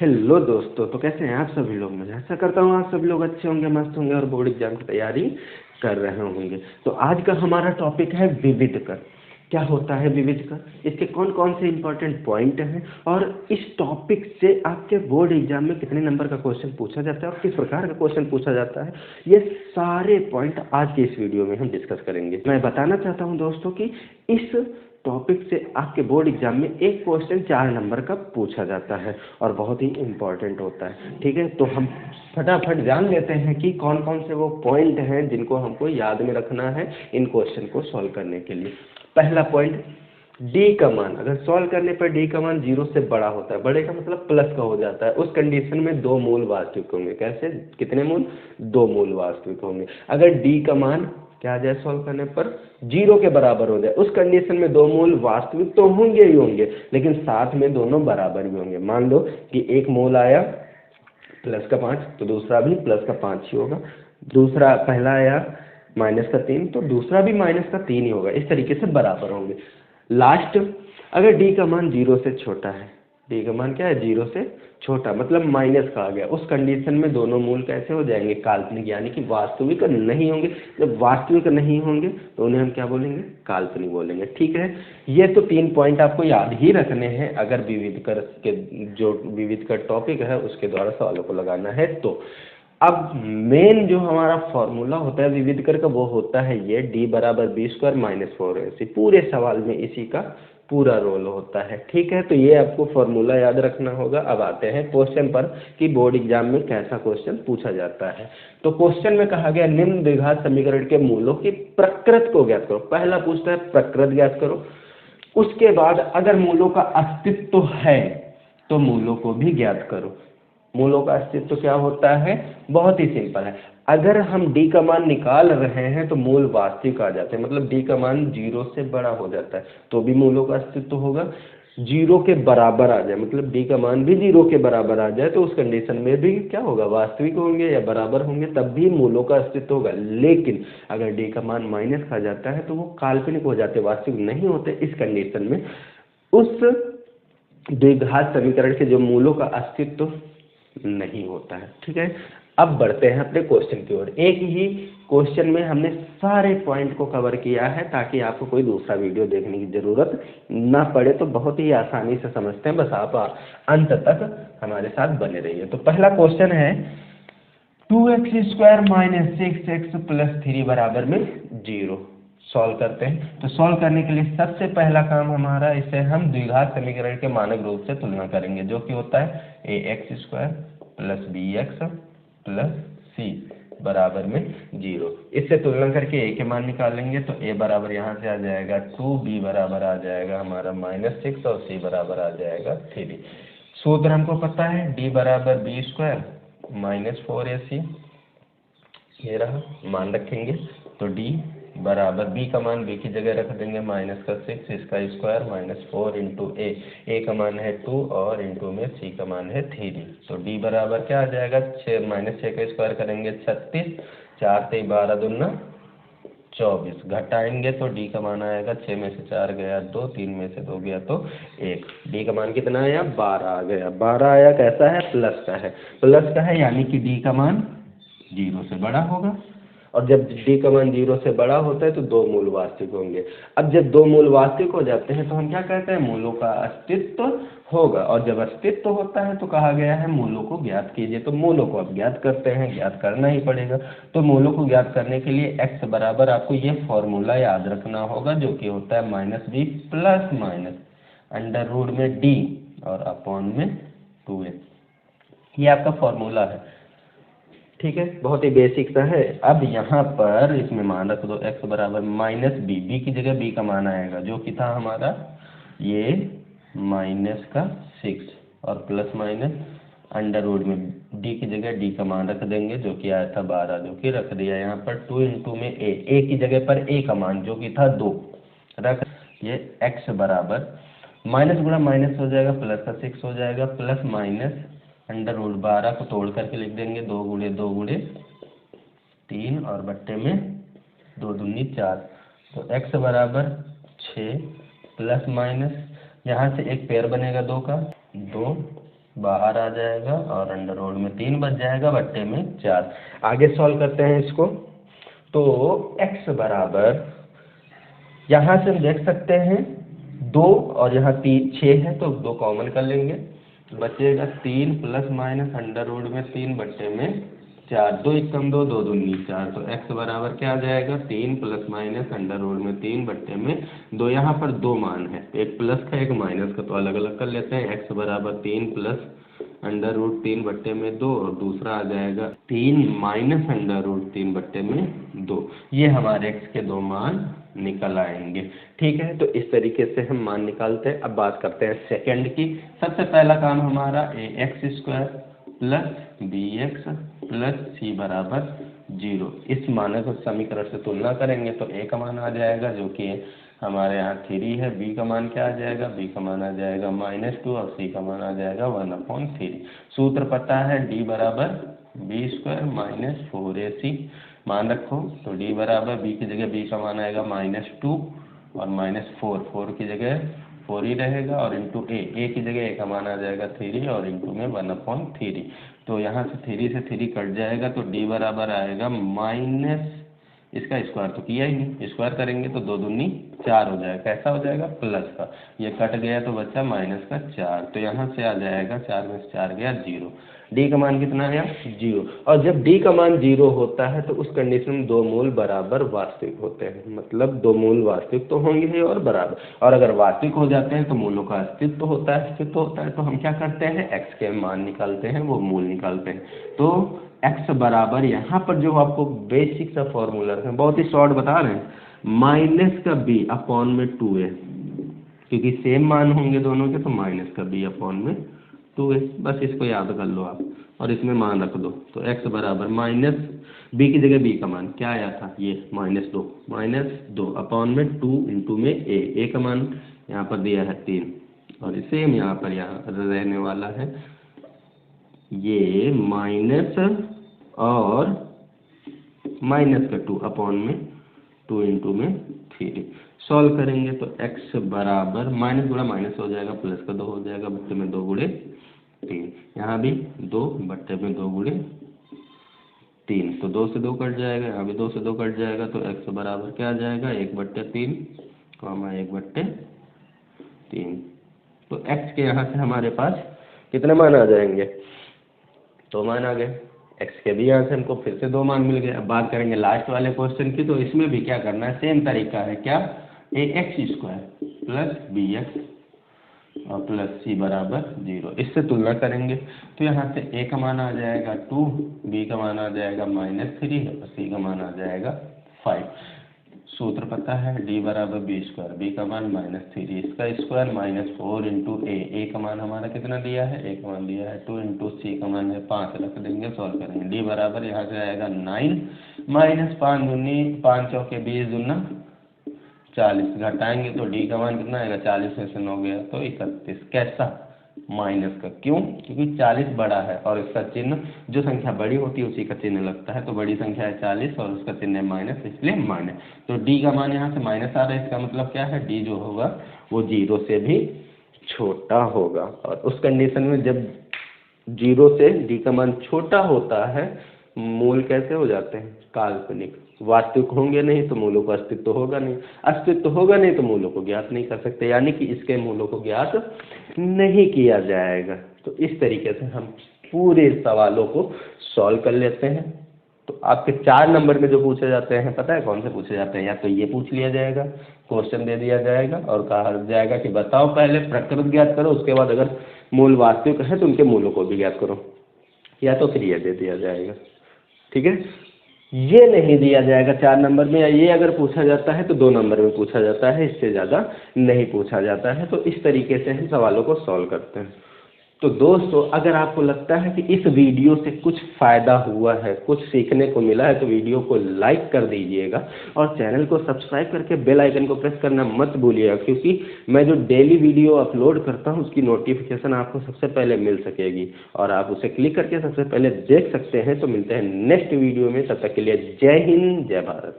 Hello दोस्तों, तो कैसे हैं आप सभी लोग। मैं ऐसा करता हूँ आप सभी लोग अच्छे होंगे, मस्त होंगे और बोर्ड एग्जाम की तैयारी कर रहे होंगे। तो आज का हमारा टॉपिक है विविध कर। क्या होता है विविध कर, इसके कौन कौन से इंपॉर्टेंट पॉइंट हैं और इस टॉपिक से आपके बोर्ड एग्जाम में कितने नंबर का क्वेश्चन पूछा जाता है और किस प्रकार का क्वेश्चन पूछा जाता है, ये सारे पॉइंट आज के इस वीडियो में हम डिस्कस करेंगे। मैं बताना चाहता हूँ दोस्तों कि इस टॉपिक से आपके बोर्ड एग्जाम में एक क्वेश्चन 4 नंबर का पूछा जाता है और बहुत ही इम्पोर्टेंट होता है। ठीक है, तो हम फटाफट जान लेते हैं कि कौन कौन से वो पॉइंट हैं जिनको हमको याद में रखना है इन क्वेश्चन को सॉल्व करने के लिए। पहला पॉइंट, डी का मान अगर सॉल्व करने पर डी का मान 0 से बड़ा होता है, बड़े का मतलब प्लस का हो जाता है, उस कंडीशन में दो मूल वास्तविक होंगे। कैसे, कितने मूल, दो मूल वास्तविक होंगे। अगर डी का मान क्या आ जाए सॉल्व करने पर 0 के बराबर हो जाए, उस कंडीशन में दो मूल वास्तविक तो होंगे ही होंगे, लेकिन साथ में दोनों बराबर भी होंगे। मान लो कि एक मूल आया +5 तो दूसरा भी +5 ही होगा, दूसरा पहला आया -3 तो दूसरा भी -3 ही होगा। इस तरीके से बराबर होंगे। लास्ट, अगर डी का मान 0 से छोटा है, डी का मान क्या है 0 से छोटा मतलब माइनस का आ गया, उस कंडीशन में दोनों मूल कैसे हो जाएंगे, काल्पनिक, यानी कि वास्तविक नहीं होंगे। जब वास्तविक नहीं होंगे तो उन्हें हम क्या बोलेंगे, काल्पनिक बोलेंगे। ठीक है, ये तो 3 पॉइंट आपको याद ही रखने हैं अगर विविध कर के जो विविध कर टॉपिक है उसके द्वारा सवालों को लगाना है। तो अब मेन जो हमारा फॉर्मूला होता है विविध कर का वो होता है ये d बराबर b² - 4ac। पूरे सवाल में इसी का पूरा रोल होता है। ठीक है, तो ये आपको फॉर्मूला याद रखना होगा। अब आते हैं क्वेश्चन पर कि बोर्ड एग्जाम में कैसा क्वेश्चन पूछा जाता है। तो क्वेश्चन में कहा गया निम्न द्विघात समीकरण के मूलों की प्रकृत को ज्ञात करो। पहला पूछता है प्रकृत ज्ञात करो, उसके बाद अगर मूलों का अस्तित्व है तो मूलों को भी ज्ञात करो। मूलों का अस्तित्व क्या होता है, बहुत ही सिंपल है। अगर हम d का मान निकाल रहे हैं तो मूल वास्तविक आ जाते हैं, मतलब d का मान 0 से बड़ा हो जाता है तो भी मूलों का अस्तित्व होगा। 0 के बराबर आ जाए मतलब d का मान भी 0 के बराबर आ जाए तो उस कंडीशन में भी क्या होगा, वास्तविक होंगे या बराबर होंगे, तब भी मूलों का अस्तित्व होगा। लेकिन अगर d का मान माइनस खा जाता है तो वो काल्पनिक हो जाते, वास्तविक नहीं होते। इस कंडीशन में उस द्विघात समीकरण के जो मूलों का अस्तित्व नहीं होता है। ठीक है, अब बढ़ते हैं अपने क्वेश्चन की ओर। एक ही क्वेश्चन में हमने सारे पॉइंट को कवर किया है ताकि आपको कोई दूसरा वीडियो देखने की जरूरत ना पड़े, तो बहुत ही आसानी से समझते हैं, बस आप अंत तक हमारे साथ बने रहिए। तो पहला क्वेश्चन है 2x² - 6x + 3 बराबर में 0। सॉल्व करते हैं। तो सॉल्व करने के लिए सबसे पहला काम हमारा, इसे हम द्विघात समीकरण के मानक रूप से तुलना करेंगे, जो कि होता है ax² + bx + c बराबर में 0। इससे तुलना करके a के मान निकालेंगे तो a बराबर यहाँ से आ जाएगा 2, b बराबर आ जाएगा हमारा -6 और c बराबर आ जाएगा 3। सूत्र हमको पता है, d बराबर b² - 4ac, ये रहा, मान रखेंगे तो d बराबर b का मान b की जगह रख देंगे -6, इसका स्क्वायर -4 इंटू a का मान है 2 और इंटू में c का मान है 3। तो d बराबर क्या आ जाएगा, 6 -6 का स्क्वायर करेंगे 36, 4 से 12 दूना 24, घटाएंगे तो d का मान आएगा 6 में से 4 गया 2, 3 में से 2 गया तो 1। d का मान कितना आया, 12 आ गया। 12 आया, कैसा है, प्लस का है, प्लस का है यानी कि d का मान 0 से बड़ा होगा। और जब d का मान 0 से बड़ा होता है तो दो मूल वास्तविक होंगे। अब जब दो मूल वास्तविक हो जाते हैं तो हम क्या कहते हैं, मूलों का अस्तित्व होगा। और जब अस्तित्व होता है तो कहा गया है मूलों को ज्ञात कीजिए। तो मूलों को अब ज्ञात करते हैं, ज्ञात करना ही पड़ेगा। तो मूलों को ज्ञात करने के लिए x बराबर आपको ये फॉर्मूला याद रखना होगा, जो कि होता है -b ± √d और अपॉन में 2a। ये आपका फॉर्मूला है। ठीक है, बहुत ही बेसिक सा है। अब यहाँ पर इसमें मान रख दो x बराबर -b, b की जगह b का मान आएगा जो कि था हमारा ये -6 और प्लस माइनस √ में d की जगह d का मान रख देंगे जो कि आया था 12, जो कि रख दिया यहाँ पर 2 इंटू में a की जगह पर a का मान जो कि था 2 रख। ये x बराबर माइनस गुणा माइनस हो जाएगा, प्लस का 6 हो जाएगा, प्लस माइनस √12 को तोड़ करके लिख देंगे 2 × 2 × 3 और बट्टे में 2 दूनी 4। तो x बराबर 6 प्लस माइनस यहाँ से एक पेयर बनेगा 2 का 2 बाहर आ जाएगा और अंडर रूट में 3 बच जाएगा, बट्टे में 4। आगे सॉल्व करते हैं इसको। तो x बराबर, यहाँ से हम देख सकते हैं 2 और यहाँ 6 है, तो 2 कॉमन कर लेंगे, बचेगा 3 प्लस माइनस अंडर रूट में 3 बट्टे में 4, 2 एकम 2, 2 दूनी 4। तो x बराबर क्या आ जाएगा, 3 प्लस माइनस अंडर रूट में 3 बट्टे में 2। यहाँ पर 2 मान है, एक प्लस का एक माइनस का, तो अलग अलग कर लेते हैं। x बराबर 3 प्लस अंडर रूट 3 बट्टे में 2, और दूसरा आ जाएगा 3 माइनस अंडर रूट 3 बट्टे में 2। ये हमारे x के 2 मान निकल आएंगे। ठीक है, तो इस तरीके से हम मान निकालते हैं। अब बात करते हैं सेकंड की। सबसे पहला काम हमारा ax² plus bx plus c बराबर 0। इस मान को समीकरण से तुलना करेंगे तो a का मान आ जाएगा जो कि हमारे यहाँ 3 है, b का मान क्या आ जाएगा, b का मान आ जाएगा -2, और c का मान आ जाएगा 1/3। सूत्र पता है d बराबर b² माइनस 4ac, मान रखो। तो d बराबर b की जगह b का मान आएगा -2 और -4, 4 की जगह 4 ही रहेगा, और इंटू a की जगह a का मान आ जाएगा 3 और इंटू में 1/3। तो यहाँ से 3 से 3 कट जाएगा, तो d बराबर आएगा माइनस, इसका स्क्वायर तो किया ही नहीं, स्क्वायर करेंगे तो 2 दूनी 4 हो जाएगा। कैसा हो जाएगा, प्लस का, ये कट गया तो बचा माइनस का 4। तो यहाँ से आ जाएगा 4 में से 4 गया 0। डी का मान कितना आया, 0। और जब डी का मान 0 होता है तो उस कंडीशन में 2 मूल बराबर वास्तविक होते हैं, मतलब 2 मूल वास्तविक तो होंगे ही और बराबर। और अगर वास्तविक हो जाते हैं तो मूलों का अस्तित्व होता है, तो हम क्या करते हैं, x के मान निकालते हैं, वो मूल निकालते हैं। तो x बराबर, यहाँ पर जो आपको बेसिक सा फॉर्मूला है, बहुत ही शॉर्ट बता रहे हैं, माइनस का b अपॉन में 2a, क्योंकि सेम मान होंगे दोनों के, तो माइनस का b अपॉन में 2a, बस इसको याद कर लो आप और इसमें मान रख दो। तो x बराबर माइनस b की जगह b का मान क्या आया था, ये -2 अपॉन में 2 इंटू में a का मान यहाँ पर दिया है 3, और सेम यहाँ पर रहने वाला है ये माइनस और माइनस का 2 अपॉन में 2 इंटू में 3। सॉल्व करेंगे तो x बराबर माइनस गुणा माइनस हो जाएगा, प्लस का 2 हो जाएगा, बट्टे में 2 गुणे 3, यहाँ भी 2 बट्टे में 2 गुणे 3, तो 2 से 2 कट जाएगा, यहाँ भी 2 से 2 कट जाएगा। तो x बराबर क्या आ जाएगा, 1/3 कॉमा 1/3। तो x के यहाँ से हमारे पास कितने मान आ जाएंगे, 2 मान आ गए। x के भी यहाँ से हमको फिर से 2 मान मिल गए। अब बात करेंगे लास्ट वाले क्वेश्चन की, तो इसमें भी क्या करना है, सेम तरीका है, क्या, ax² प्लस bx और प्लस c बराबर 0। इससे तुलना करेंगे तो यहाँ से a का मान आ जाएगा 2, b का मान आ जाएगा -3 और c का मान आ जाएगा 5। सूत्र पता है, d बराबर b², b का मान -3, इसका स्क्वायर -4 इंटू a का मान हमारा कितना दिया है, a का मान दिया है 2 इंटू c का मान है 5, रख देंगे, सॉल्व करेंगे। d बराबर यहाँ से आएगा 9 माइनस 5 दूनी 5 चौके 20 दूना 40, घटाएंगे तो d का मान कितना आएगा, 40 में से 9 गया तो 31। कैसा, माइनस का, क्यों, क्योंकि 40 बड़ा है और इसका चिन्ह, जो संख्या बड़ी होती है उसी का चिन्ह लगता है, तो बड़ी संख्या है 40 और उसका चिन्ह है माइनस, इसलिए माइनस। तो d का मान यहाँ से माइनस आ रहा है, इसका मतलब क्या है, d जो होगा वो 0 से भी छोटा होगा। और उस कंडीशन में जब 0 से d का मान छोटा होता है, मूल कैसे हो जाते हैं, काल्पनिक, वास्तविक होंगे नहीं तो मूलों का अस्तित्व होगा नहीं, अस्तित्व होगा नहीं तो मूलों को ज्ञात नहीं कर सकते, यानी कि इसके मूलों को ज्ञात नहीं किया जाएगा। तो इस तरीके से हम पूरे सवालों को सॉल्व कर लेते हैं। तो आपके 4 नंबर में जो पूछे जाते हैं, पता है कौन से पूछे जाते हैं, या तो ये पूछ लिया जाएगा, क्वेश्चन दे दिया जाएगा और कहा जाएगा कि बताओ पहले प्रकृत ज्ञात करो, उसके बाद अगर मूल वास्तविक है तो उनके मूलों को भी ज्ञात करो, या तो फिर ये दे दिया जाएगा। ठीक है, ये नहीं दिया जाएगा 4 नंबर में, या ये अगर पूछा जाता है तो 2 नंबर में पूछा जाता है, इससे ज़्यादा नहीं पूछा जाता है। तो इस तरीके से हम सवालों को सॉल्व करते हैं। तो दोस्तों, अगर आपको लगता है कि इस वीडियो से कुछ फ़ायदा हुआ है, कुछ सीखने को मिला है, तो वीडियो को लाइक कर दीजिएगा और चैनल को सब्सक्राइब करके बेल आइकन को प्रेस करना मत भूलिएगा, क्योंकि मैं जो डेली वीडियो अपलोड करता हूं उसकी नोटिफिकेशन आपको सबसे पहले मिल सकेगी और आप उसे क्लिक करके सबसे पहले देख सकते हैं। तो मिलते हैं नेक्स्ट वीडियो में, तब तक के लिए जय हिंद, जय भारत।